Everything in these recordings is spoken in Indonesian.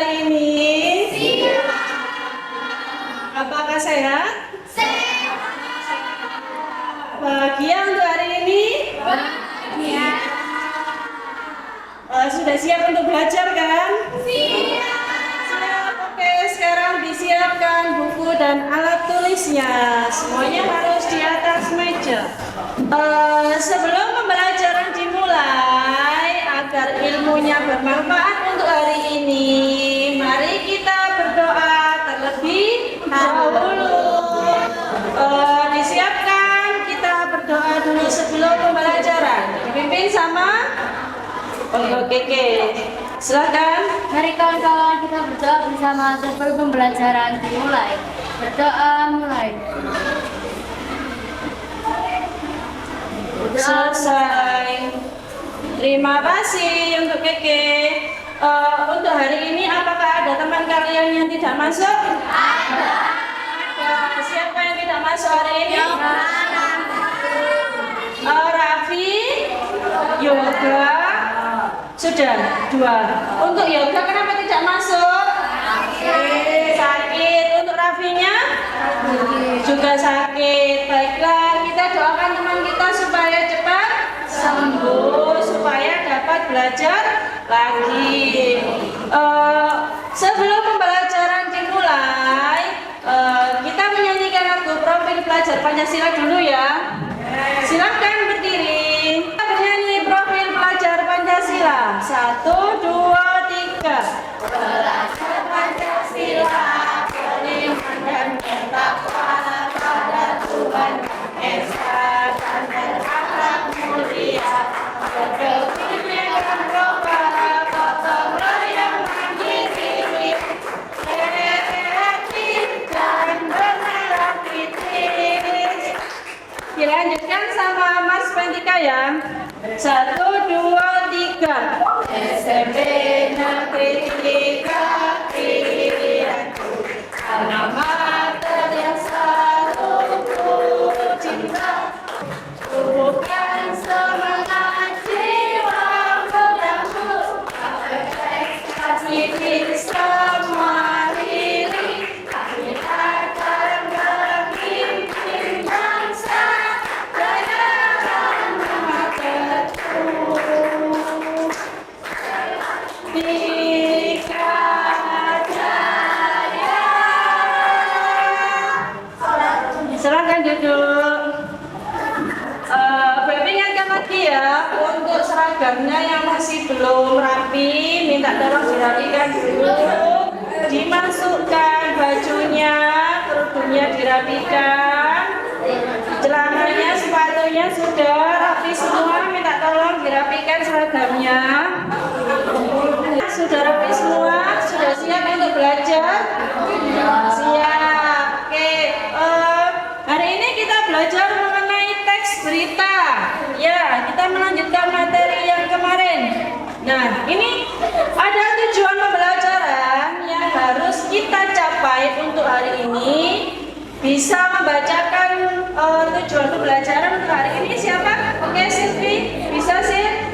hari ini? Siap. Apakah sehat? Sehat. Bahagia untuk hari ini? Bahagia. Sudah siap untuk belajar kan? Siap. Siap, oke. Sekarang disiapkan buku dan alat tulisnya. Semuanya harus di atas meja. Sebelum pembelajaran dimulai, agar ilmunya bermanfaat untuk hari ini, mari kita berdoa terlebih dahulu. Disiapkan, kita berdoa dulu sebelum pembelajaran. Dipimpin sama Oke. Silakan. Mari kawan-kawan kita berdoa bersama sebelum pembelajaran dimulai. Berdoa mulai. Selesai. Terima kasih untuk Keke. Untuk hari ini apakah ada teman kalian yang tidak masuk? Ada. Siapa yang tidak masuk hari ini? Raffi, Yoga, sudah 2. Untuk Yoga kenapa tidak masuk? Sakit. Untuk Raffinya? Juga sakit. Baiklah, kita doakan teman kita supaya cepat sembuh, supaya dapat belajar lagi. Sebelum pembelajaran dimulai, kita menyanyikan lagu Profil Pelajar Pancasila dulu ya. Silakan berdiri. Kita bernyanyi Profil Pelajar Pancasila. 1, 2, 3. Belajar Pancasila, beriman dan bertakwa pada Tuhan Yang Esa dan berakhlak mulia. Berkepentingan roh para gotong royong mandiri, kreatif dan berharap kritis. Dilanjutkan sama Mas Pentika ya. 1, 2, 3. SMP Negeri 3 pilihanku, alma mater yang selalu ku cinta. Tumbuhkan semangat jiwa mudaku, prestasi di semua diri. Kita akan memimpin bangsa jaya dan materku. Dika Jaya. Silakan duduk. Bapak ingatkan lagi ya, untuk seragamnya yang masih belum rapi, minta tolong dirapikan dulu. Dimasukkan bajunya, kerudungnya dirapikan, celananya, sepatunya sudah rapi semua, minta tolong dirapikan seragamnya. Sudah rapi semua, sudah siap untuk belajar? Siap. Oke, hari ini kita belajar mengenai teks berita. Ya, kita melanjutkan materi yang kemarin. Nah, ini ada tujuan pembelajaran yang harus kita capai untuk hari ini. Bisa membacakan tujuan pembelajaran untuk hari ini siapa? Oke, Silvi, bisa sih?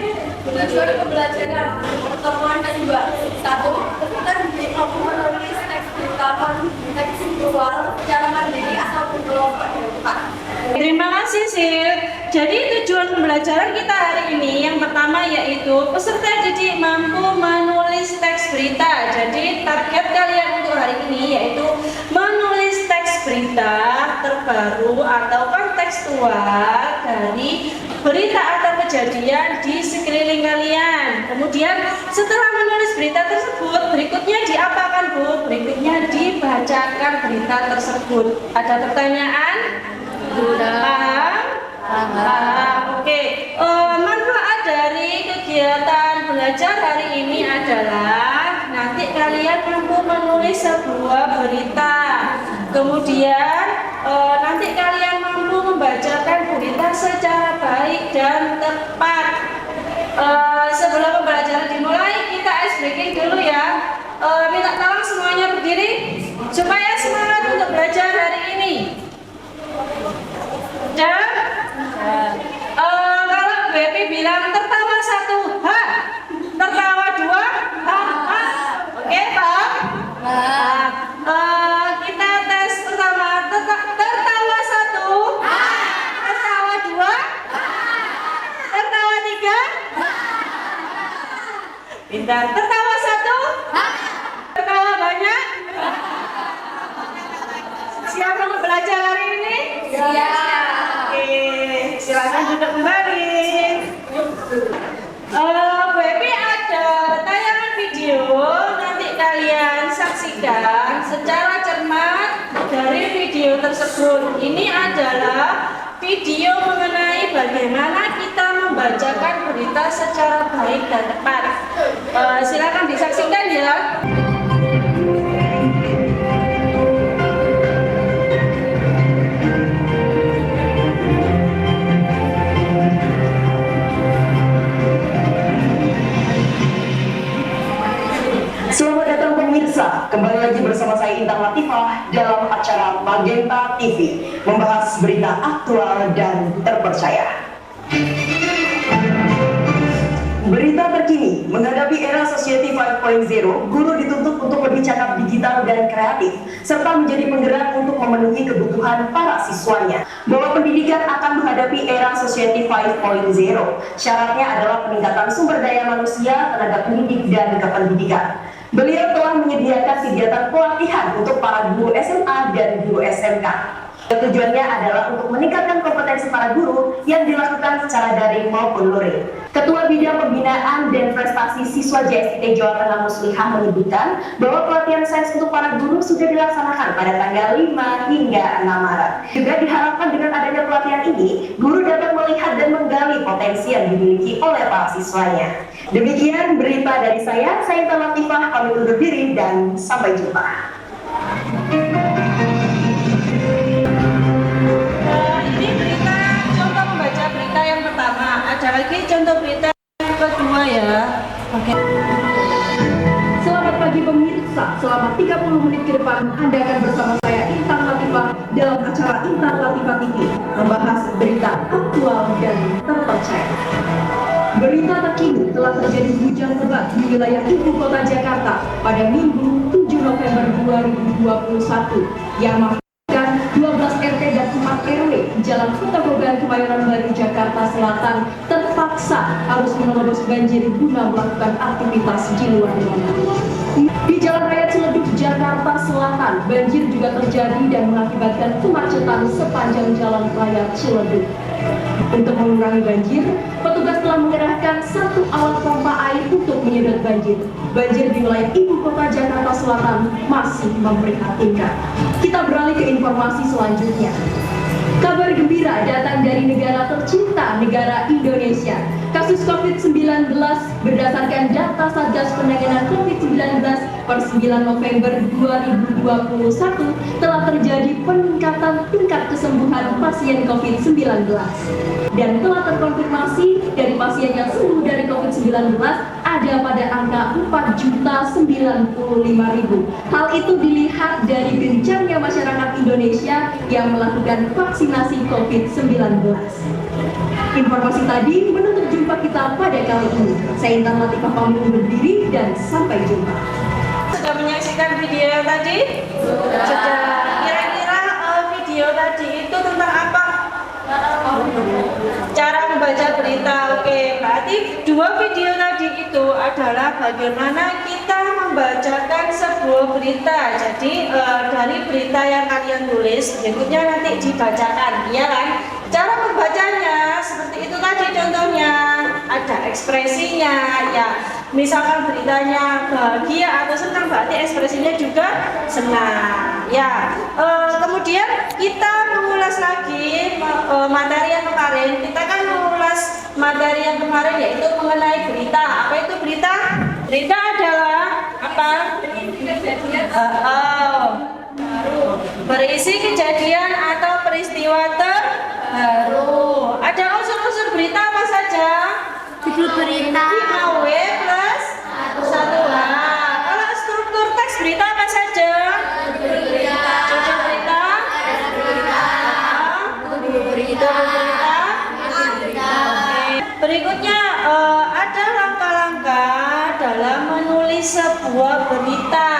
Tujuan pembelajaran pertemuan kedua. 1. Kita menulis teks berita tekstual secara mandiri ataupun kelompok. Terima kasih Sil. Jadi tujuan pembelajaran kita hari ini yang pertama yaitu peserta didik mampu menulis teks berita. Jadi target kalian untuk hari ini yaitu menulis teks berita terbaru atau kontekstual dari berita atau kejadian di sekeliling kalian. Kemudian setelah menulis berita tersebut, berikutnya diapakan Bu? Berikutnya dibacakan berita tersebut. Ada pertanyaan? Paham? Oke. Manfaat dari kegiatan belajar hari ini adalah nanti kalian mampu menulis sebuah berita. Kemudian nanti kalian mampu membacakan berita secara baik dan tepat. Sebelum pembelajaran dimulai, kita ice breaking dulu ya. Minta tolong semuanya berdiri supaya semangat untuk belajar hari ini. Dan kalau BP bilang tertawa 1, ha, tertawa 2, ha, ha. Oke, paham? Siap untuk belajar hari ini? Siap. Oke, silakan duduk kembali. Bu Epi ada tayangan video, nanti kalian saksikan secara cermat dari video tersebut. Ini adalah video mengenai bagaimana kita membacakan berita secara baik dan tepat. Silakan disaksikan ya. Selamat datang pemirsa, kembali lagi bersama saya Intan Latifah dalam acara Magenta TV, membahas berita aktual dan terpercaya. Berita terkini, menghadapi era Society 5.0, guru dituntut untuk lebih cakap digital dan kreatif, serta menjadi penggerak untuk memenuhi kebutuhan para siswanya. Bahwa pendidikan akan menghadapi era Society 5.0, syaratnya adalah peningkatan sumber daya manusia, tenaga pendidik, dan kependidikan. Beliau telah menyediakan kegiatan pelatihan untuk para guru SMA dan guru SMK. Tujuannya adalah untuk meningkatkan kompetensi para guru yang dilakukan secara daring maupun luring. Ketua Bidang Pembinaan dan Prestasi Siswa JSIT Jawa Tengah Muslihah menyebutkan bahwa pelatihan sains untuk para guru sudah dilaksanakan pada tanggal 5 hingga 6 Maret. Juga diharapkan dengan adanya pelatihan ini, guru dapat melihat dan menggali potensi yang dimiliki oleh para siswanya. Demikian berita dari saya Intan Latifah, pamit undur diri dan sampai jumpa. Ini berita contoh membaca berita yang pertama. Ada lagi contoh berita yang kedua ya. Oke. Selamat pagi pemirsa, selama 30 menit ke depan Anda akan bersama saya Intan Latifah dalam acara Intan Latifah TV, membahas berita aktual dan terpercaya. Berita terkini, telah terjadi hujan lebat di wilayah ibu kota Jakarta pada Minggu 7 November 2021 yang mengakibatkan 12 RT dan 4 RW di Jalan Kota Bogan, Kebayoran Baru, Jakarta Selatan terpaksa harus menerobos banjir guna melakukan aktivitas di luar rumah. Di Jalan Raya Ciledug, Jakarta Selatan, banjir juga terjadi dan mengakibatkan kemacetan sepanjang Jalan Raya Ciledug. Untuk mengurangi banjir, petugas telah mengerahkan satu alat pompa air untuk menyedot banjir. Banjir di wilayah ibu kota Jakarta Selatan masih memprihatinkan. Kita beralih ke informasi selanjutnya. Kabar gembira datang dari negara tercinta, negara Indonesia. Kasus COVID-19 berdasarkan data Satgas Penanganan COVID-19 per 9 November 2021 telah terjadi peningkatan tingkat kesembuhan pasien COVID-19 dan telah terkonfirmasi dari pasien yang sembuh dari COVID-19 ada pada angka 4.095.000. Hal itu dilihat dari gencarnya masyarakat Indonesia yang melakukan vaksinasi COVID-19. Informasi tadi menutup jumpa kita pada kali ini. Saya Intan Latifah pamit undur diri dan sampai jumpa. Sudah menyaksikan video tadi? Sudah. Kira-kira video tadi itu tentang apa? Cara membaca berita. Oke, berarti dua video tadi itu adalah bagaimana kita membacakan sebuah berita. Jadi dari berita yang kalian tulis berikutnya nanti dibacakan, ya kan? Cara membacanya seperti itu tadi contohnya, ada ekspresinya, ya. Misalkan beritanya bahagia atau senang, berarti ekspresinya juga senang, ya. Kemudian kita mengulas lagi materi yang kemarin. Kita kan mengulas materi yang kemarin yaitu mengenai berita. Apa itu berita? Berita adalah apa? Berisi kejadian atau peristiwa terbaru. Ada unsur-unsur berita apa saja? Judul berita. 5W plus 1H. Kalau struktur teks berita apa saja? Judul berita. Berikutnya ada langkah-langkah dalam menulis sebuah berita.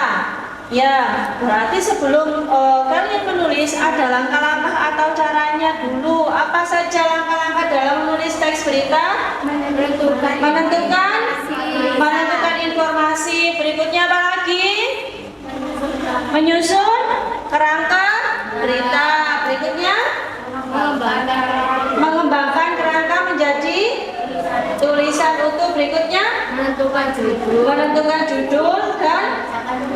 Ya, berarti sebelum kalian menulis ada langkah-langkah atau caranya dulu. Apa saja langkah-langkah dalam menulis teks berita? Menentukan informasi. Berikutnya apa lagi? Menyusun kerangka berita. Berikutnya mengembangkan kerangka menjadi tulisan utuh. Berikutnya menentukan judul dan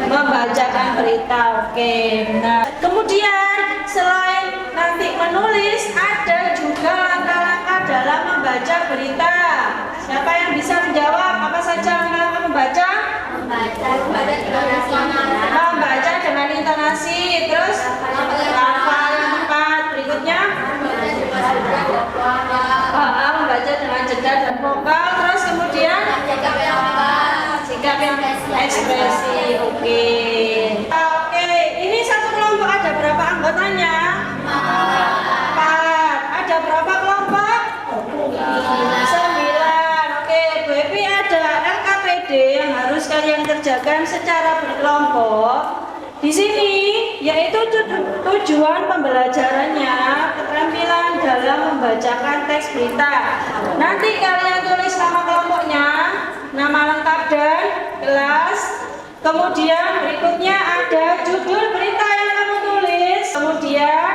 membacakan berita. Oke. Nah, kemudian selain nanti menulis, ada juga langkah-langkah dalam membaca berita. Siapa yang bisa menjawab apa saja langkah-langkah membaca? Membaca dengan intonasi, terus lafal yang tepat. Berikutnya membaca dengan jeda dan vokal, terus kemudian sikap yang ekspresi. Oke. Ini satu kelompok ada berapa anggotanya? 4. Ada berapa kelompok? 9. Oke, Bu Epi, ada LKPD yang harus kalian kerjakan secara berkelompok. Di sini yaitu tujuan pembelajarannya keterampilan dalam membacakan teks berita. Nanti kalian tulis nama kelompoknya, nama lengkap dan kelas. Kemudian berikutnya ada judul berita yang kamu tulis. Kemudian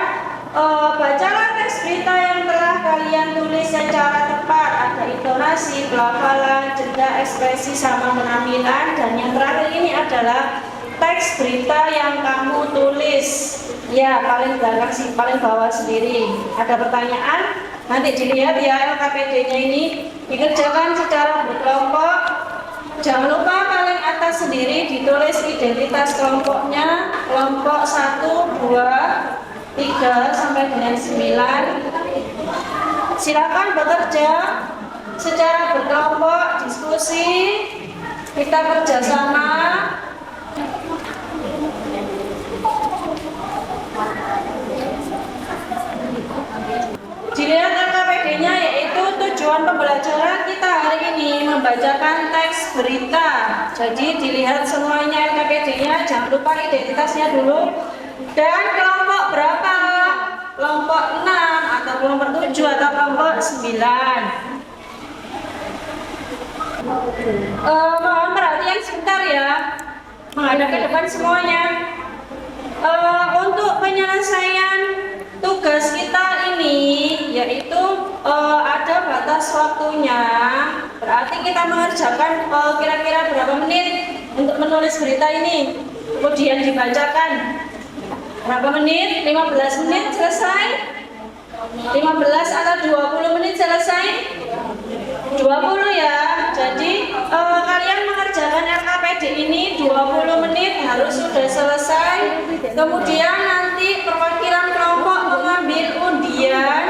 bacalah teks berita yang telah kalian tulis secara tepat. Ada intonasi, pelafalan, jeda, ekspresi, sama penampilan. Dan yang terakhir ini adalah teks berita yang kamu tulis. Ya, paling belakang sih, paling bawah sendiri. Ada pertanyaan? Nanti dilihat ya LKPD-nya ini dikerjakan secara berkelompok. Jangan lupa paling atas sendiri ditulis identitas kelompoknya. Kelompok 1, 2, 3 sampai dengan 9. Silakan bekerja secara berkelompok, diskusi, kita kerjasama. Dilihat LKPD-nya, yaitu tujuan pembelajaran kita hari ini membacakan teks berita. Jadi dilihat semuanya LKPD-nya, jangan lupa identitasnya dulu. Dan kelompok berapa? Kelompok 6 atau kelompok 7 atau kelompok 9. Mohon perhatian sebentar ya, menghadap ke depan semuanya. Untuk penyelesaian tugas kita ini yaitu ada batas waktunya. Berarti kita mengerjakan kira-kira berapa menit untuk menulis berita ini, kemudian dibacakan. Berapa menit? 15 menit selesai? 15 atau 20 menit selesai? 20 ya. Jadi kalian mengerjakan LKPD ini 20 menit harus sudah selesai. Kemudian nanti perwakilan kelompok mengambil undian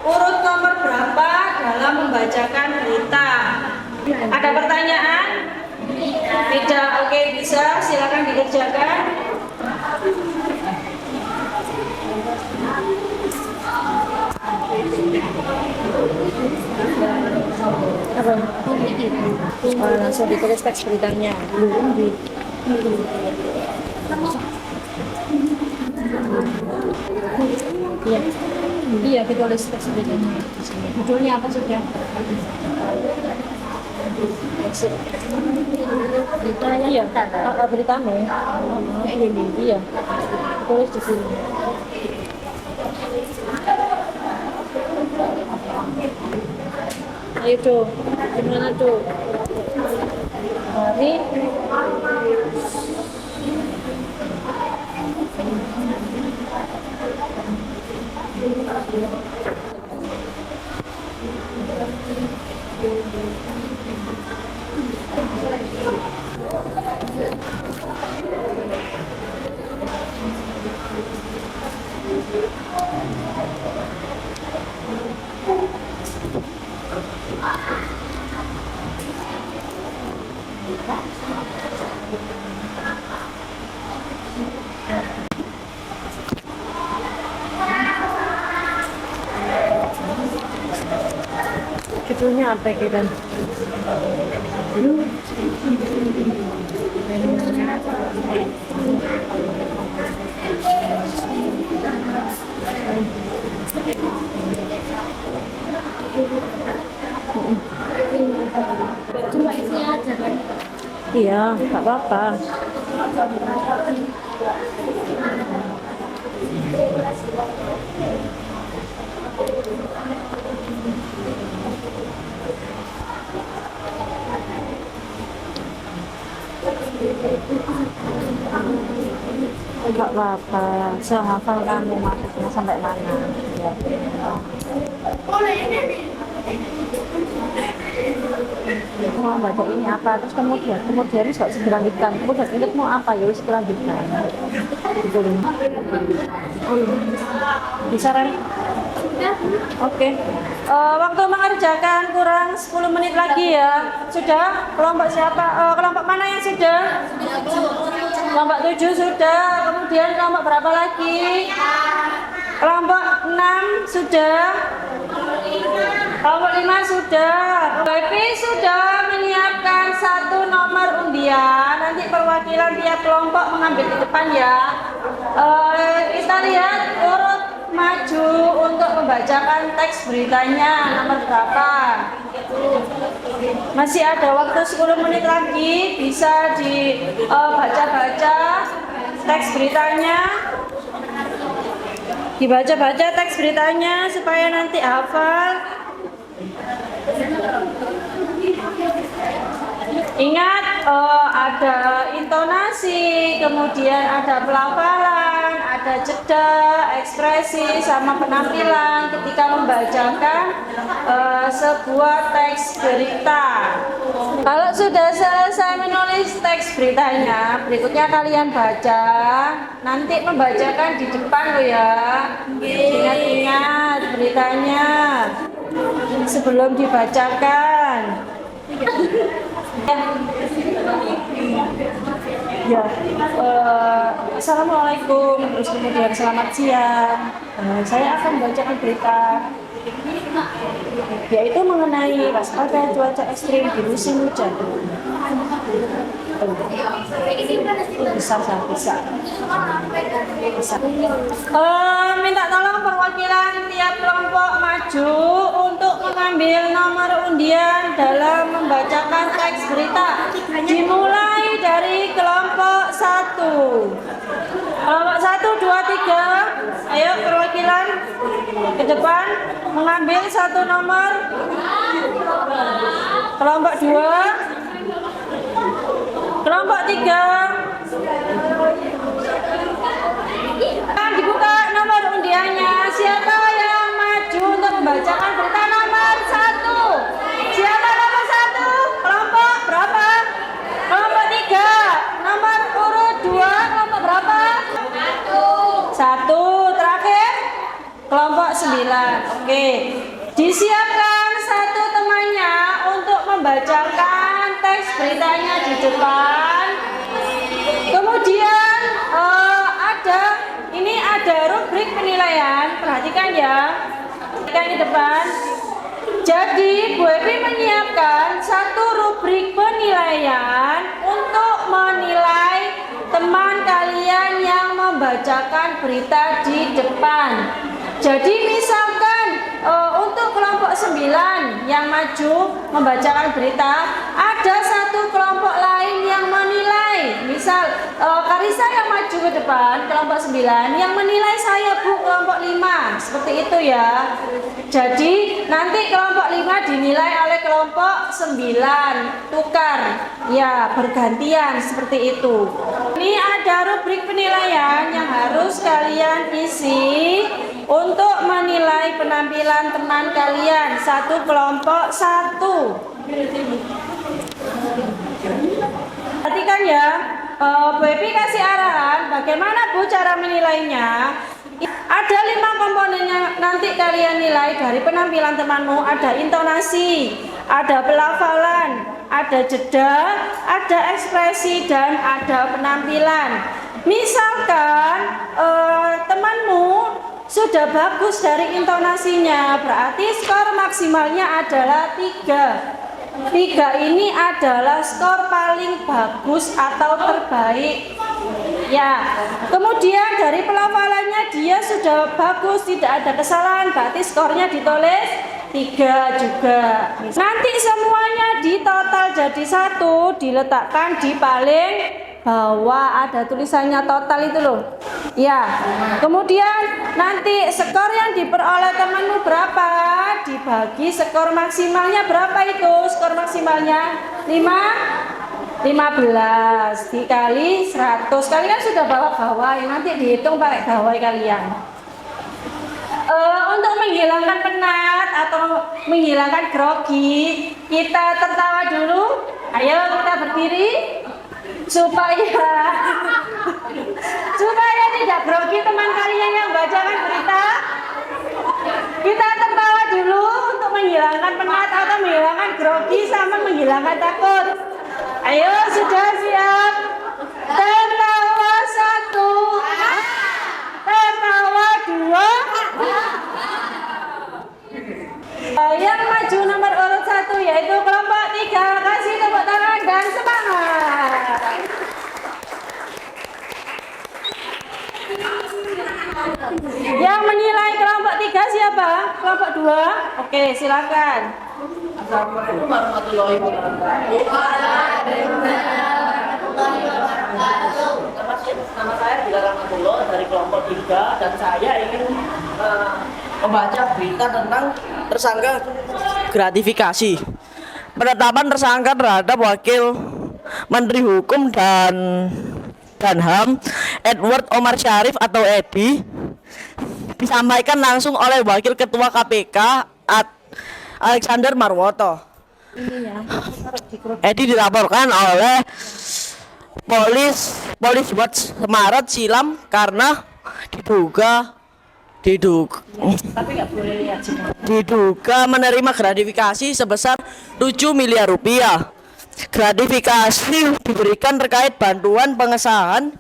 urut nomor berapa dalam membacakan berita. Ada pertanyaan? Tidak? Oke, bisa. Silakan dikerjakan. Apa? Langsung ditulis teks beritanya. Iya. Iya, ditulis teks beritanya. Judulnya apa sudah? Beritanya? Iya. Beritanya. Ini. Iya. Tulis di sini. Ayo tuh, gimana tuh? Mari. Judulnya apa kira? Cuma isinya aja kan? Iya, nggak apa-apa. Enggak apa-apa, sehafal kamu maksudnya sampai mana ya. Mau baca ini apa, terus kemudian harus gak dilanjutkan, kemudian ingat mau apa ya harus dilanjutkan gitu loh. Bisa Ren? Oke. Waktu mengerjakan kurang 10 menit lagi ya. Sudah? Kelompok siapa? Kelompok mana yang sudah? Kelompok 7 sudah. Kemudian kelompok berapa lagi? Kelompok 6 sudah. Kelompok 5 sudah. Baby sudah menyiapkan 1 nomor undian. Nanti perwakilan tiap kelompok mengambil di depan ya. Kita lihat urut maju untuk membacakan teks beritanya nomor berapa. Masih ada waktu 10 menit lagi, bisa dibaca-baca teks beritanya. Dibaca-baca teks beritanya supaya nanti hafal. Ingat, ada intonasi, kemudian ada pelafalan, ada jeda, ekspresi, sama penampilan ketika membacakan sebuah teks berita. Kalau sudah selesai menulis teks beritanya, berikutnya kalian baca. Nanti membacakan di depan loh ya. Ingat-ingat beritanya sebelum dibacakan. Ya, assalamualaikum, terus kemudian selamat siang. Saya akan membacakan berita, yaitu mengenai waspada cuaca ekstrim di musim hujan. Bisa. Minta tolong perwakilan tiap kelompok maju untuk mengambil nomor undian dalam membacakan teks berita. Dimulai dari kelompok 1. Kelompok 1, 2, 3. Ayo perwakilan ke depan mengambil 1 nomor. Kelompok 2. Kelompok 3. Dibuka nomor undiannya. Siapa yang maju untuk membacakan berita nomor 1? Siapa nomor 1? Kelompok berapa? Kelompok 3. Nomor urut 2. Kelompok berapa? 1. Terakhir? Kelompok 9. Oke. Disiapkan 1 temannya untuk membacakan teks beritanya di depan. Kemudian ada rubrik penilaian. Perhatikan ya. Perhatikan di depan. Jadi Bu Evi menyiapkan 1 rubrik penilaian untuk menilai teman kalian yang membacakan berita di depan. Jadi misalkan untuk kelompok 9 yang maju membacakan berita, ada 1 kelompok lain yang menilai. Misal Karisa yang maju ke depan, kelompok 9, yang menilai saya Bu, kelompok 5. Seperti itu ya. Jadi nanti kelompok 5 dinilai oleh kelompok 9. Tukar. Ya, bergantian seperti itu. Ini ada rubrik penilaian yang harus kalian isi untuk menilai penampilan teman kalian. 1 kelompok 1. Perhatikan ya, Bu Evi kasih arahan bagaimana Bu cara menilainya. Ada 5 komponennya nanti kalian nilai dari penampilan temanmu. Ada intonasi, ada pelafalan, ada jeda, ada ekspresi, dan ada penampilan. Misalkan temanmu sudah bagus dari intonasinya, berarti skor maksimalnya adalah 3. 3 ini adalah skor paling bagus atau terbaik. Ya, kemudian dari pelafalannya dia sudah bagus, tidak ada kesalahan, berarti skornya ditulis 3 juga. Nanti semuanya ditotal jadi 1, diletakkan di paling bawah, ada tulisannya total itu loh. Ya. Kemudian nanti skor yang diperoleh temanmu berapa? Dibagi skor maksimalnya berapa itu? Skor maksimalnya 15 dikali 100. Kalian sudah bawa gawai, nanti dihitung pakai gawai kalian. Untuk menghilangkan penat atau menghilangkan grogi, kita tertawa dulu. Ayo kita berdiri supaya tidak grogi teman kalian yang bacakan berita. Kita tertawa dulu untuk menghilangkan penat atau menghilangkan grogi sama menghilangkan takut. Ayo sudah siap? Tertawa 1, tertawa 2. Yang maju nomor urut 1 yaitu kelompok 3. Kasih tepuk tangan dan semangat. Yang menilai kelompok 3 siapa? Kelompok 2? Oke, silakan. Assalamualaikum warahmatullahi wabarakatuh. Nama saya Bilal Rahmatullah dari kelompok 3 dan saya ingin membaca berita tentang tersangka gratifikasi. Penetapan tersangka terhadap Wakil Menteri Hukum dan HAM Edward Omar Syarif atau Edi disampaikan langsung oleh Wakil Ketua KPK Alexander Marwoto. Edi dilaporkan oleh Polres Maret silam karena diduga menerima gratifikasi sebesar 7 miliar rupiah. Gratifikasi diberikan terkait bantuan pengesahan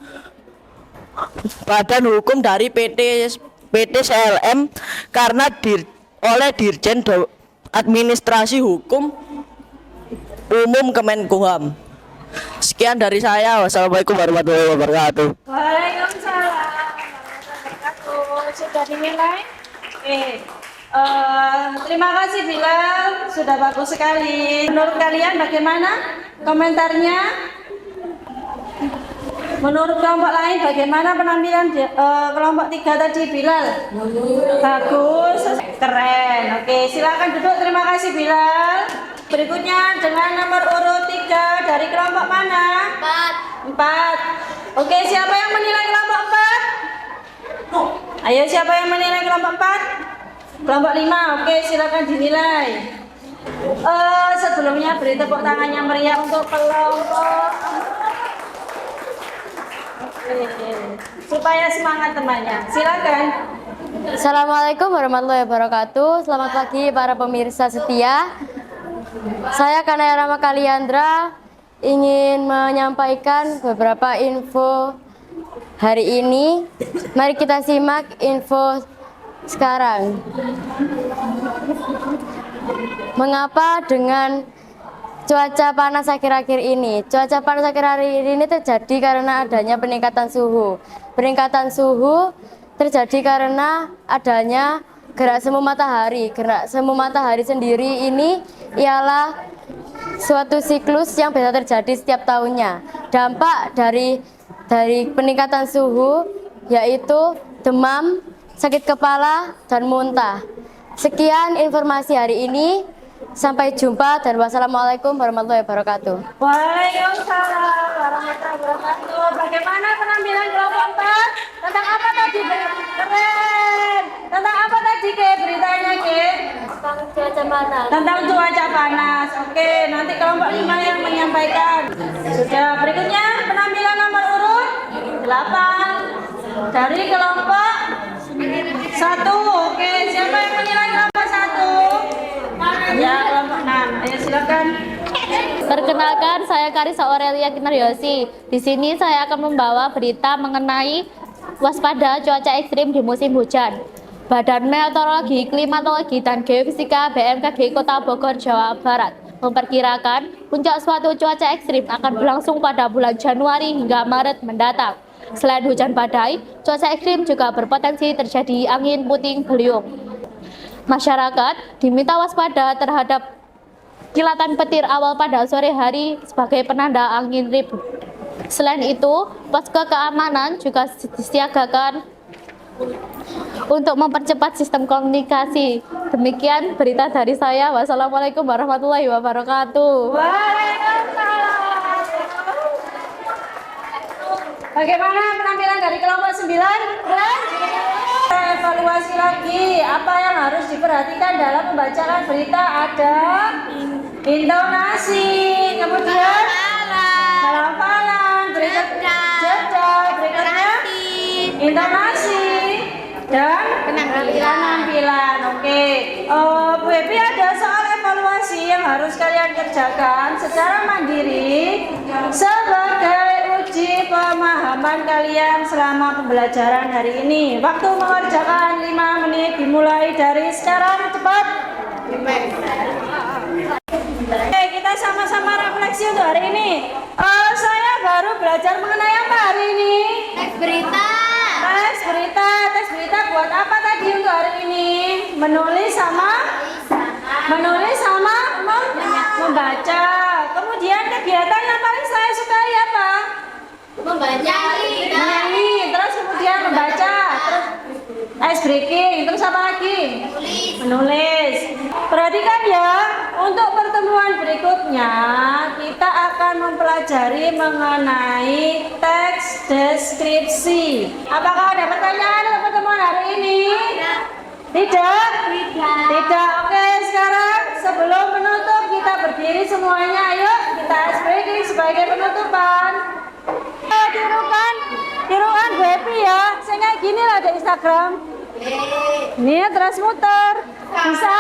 badan hukum dari PT CLM karena oleh Dirjen Administrasi Hukum Umum Kemenkumham. Sekian dari saya. Wassalamualaikum warahmatullahi wabarakatuh. Waalaikumsalam warahmatullahi wabarakatuh. Sudah dinilai? Oke. Terima kasih Bilal, sudah bagus sekali. Menurut kalian bagaimana komentarnya? Menurut kelompok lain bagaimana penampilan kelompok 3 tadi Bilal? Bagus, keren. Oke, silakan duduk. Terima kasih Bilal. Berikutnya dengan nomor urut 3 dari kelompok mana? 4. Oke, siapa yang menilai kelompok 4? Ayo, siapa yang menilai kelompok 4? Kelompok 5. Oke, silakan dinilai. Sebelumnya beri tepuk tangannya meriah untuk kelompok. Oke, supaya semangat temannya. Silakan. Assalamualaikum warahmatullahi wabarakatuh. Selamat pagi para pemirsa setia. Saya Kanaya Rama Kaliandra ingin menyampaikan beberapa info hari ini. Mari kita simak info sekarang. Mengapa dengan cuaca panas akhir-akhir ini? Cuaca panas akhir-akhir ini terjadi karena adanya peningkatan suhu. Peningkatan suhu terjadi karena adanya gerak semu matahari. Gerak semu matahari sendiri ini ialah suatu siklus yang biasa terjadi setiap tahunnya. Dampak dari peningkatan suhu yaitu demam, sakit kepala, dan muntah. Sekian informasi hari ini. Sampai jumpa dan wassalamualaikum warahmatullahi wabarakatuh. Waalaikumsalam warahmatullahi wabarakatuh. Bagaimana penampilan kelompok 4? Tentang apa tadi? Keren. Tentang apa tadi ke beritanya ke? Tentang cuaca panas. Tentang cuaca panas. Oke, nanti kelompok 5 yang menyampaikan. Sudah, berikutnya penampilan nomor urut 8 dari kelompok 1. Oke, siapa yang menilai kelompok 1? Ya, kelompok 6. Ayo silakan. Perkenalkan, saya Karisa Aurelia Kinaryosi. Di sini saya akan membawa berita mengenai waspada cuaca ekstrim di musim hujan. Badan Meteorologi, Klimatologi, dan Geofisika BMKG Kota Bogor, Jawa Barat memperkirakan puncak suatu cuaca ekstrim akan berlangsung pada bulan Januari hingga Maret mendatang. Selain hujan badai, cuaca ekstrim juga berpotensi terjadi angin puting beliung. Masyarakat diminta waspada terhadap kilatan petir awal pada sore hari sebagai penanda angin ribut. Selain itu, posko keamanan juga disiagakan untuk mempercepat sistem komunikasi. Demikian berita dari saya. Wassalamualaikum warahmatullahi wabarakatuh. Bagaimana penampilan dari kelompok 9? Evaluasi lagi, apa yang harus diperhatikan dalam membacakan berita? Ada intonasi, kemudian halaman, berikutnya jeda, berikutnya intonasi dan penampilan. Oke, Bu Epi, ada soal evaluasi yang harus kalian kerjakan secara mandiri sebagai uji pemahaman kalian selama pembelajaran hari ini. Waktu mengerjakan 5 menit, dimulai dari sekarang, cepat. Oke, kita sama-sama refleksi untuk hari ini. Saya baru belajar mengenai apa hari ini? Teks berita. Tes berita buat apa tadi untuk hari ini? Menulis sama membaca. Kemudian kegiatan yang paling saya sukai apa? Menyanyi. Terus kemudian membaca. Terus ice breaking. Terus apa lagi? Menulis. Perhatikan ya, untuk pertemuan berikutnya kita akan mempelajari mengenai teks deskripsi. Apakah ada pertanyaan untuk pertemuan hari ini? Tidak. Oke, sekarang sebelum menutup kita berdiri semuanya. Ayo kita ice breaking sebagai penutupan. Tirukan Bu Epi ya. Saya kayak gini lah di Instagram. Ini terus muter. Bisa?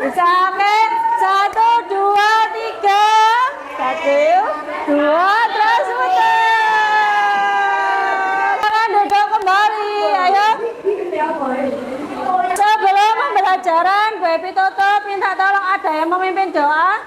Oke. 1, 2, 3. 1, 2, terus muter. Jangan duduk kembali. Ayo. Sebelum pembelajaran, Bu Epi tutup. Minta tolong ada yang memimpin doa.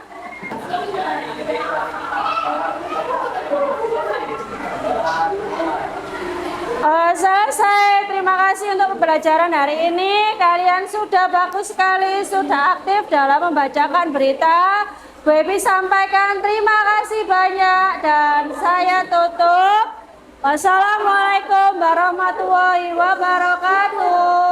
Selesai. Terima kasih untuk pembelajaran hari ini. Kalian sudah bagus sekali, sudah aktif dalam membacakan berita. Bu Epi sampaikan terima kasih banyak dan saya tutup. Wassalamualaikum warahmatullahi wabarakatuh.